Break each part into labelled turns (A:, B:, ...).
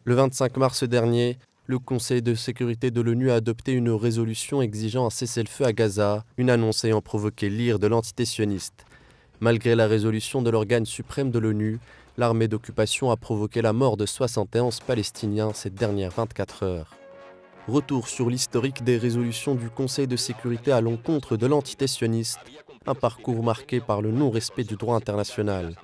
A: Le 25 mars dernier, le Conseil de sécurité de l'ONU a adopté une résolution exigeant un cessez-le-feu à Gaza, une annonce ayant provoqué l'ire de l'entité sioniste. Malgré la résolution de l'organe suprême de l'ONU, l'armée d'occupation a provoqué la mort de 71 Palestiniens ces dernières 24 heures. Retour sur l'historique des résolutions du Conseil de sécurité à l'encontre de l'entité sioniste, un parcours marqué par le non-respect du droit international.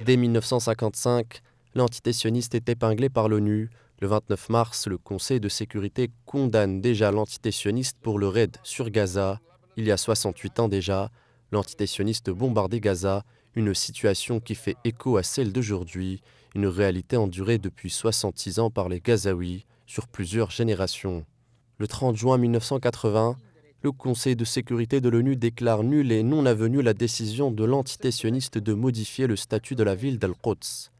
A: Dès 1955, l'entité sioniste est épinglée par l'ONU. Le 29 mars, le Conseil de sécurité condamne déjà l'entité sioniste pour le raid sur Gaza. Il y a 68 ans déjà, l'entité sioniste bombardait Gaza, une situation qui fait écho à celle d'aujourd'hui, une réalité endurée depuis 66 ans par les Gazaouis sur plusieurs générations. Le 30 juin 1980, le Conseil de sécurité de l'ONU déclare nulle et non avenue la décision de l'entité sioniste de modifier le statut de la ville d'Al-Quds.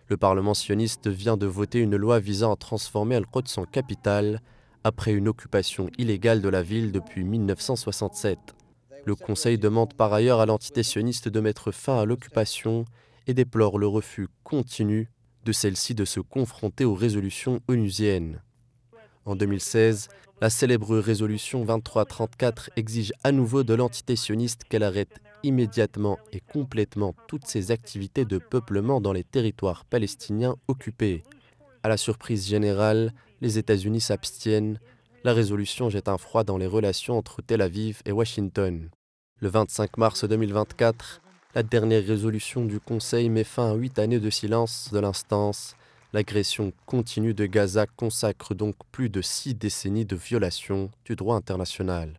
A: Le Parlement sioniste vient de voter une loi visant à transformer Al-Quds en capitale après une occupation illégale de la ville depuis 1967. Le Conseil demande par ailleurs à l'entité sioniste de mettre fin à l'occupation et déplore le refus continu de celle-ci de se confronter aux résolutions onusiennes. En 2016, la célèbre résolution 2334 exige à nouveau de l'entité sioniste qu'elle arrête immédiatement et complètement toutes ses activités de peuplement dans les territoires palestiniens occupés. À la surprise générale, les États-Unis s'abstiennent. La résolution jette un froid dans les relations entre Tel Aviv et Washington. Le 25 mars 2024, la dernière résolution du Conseil met fin à 8 années de silence de l'instance. L'agression continue de Gaza consacre donc plus de 6 décennies de violation du droit international.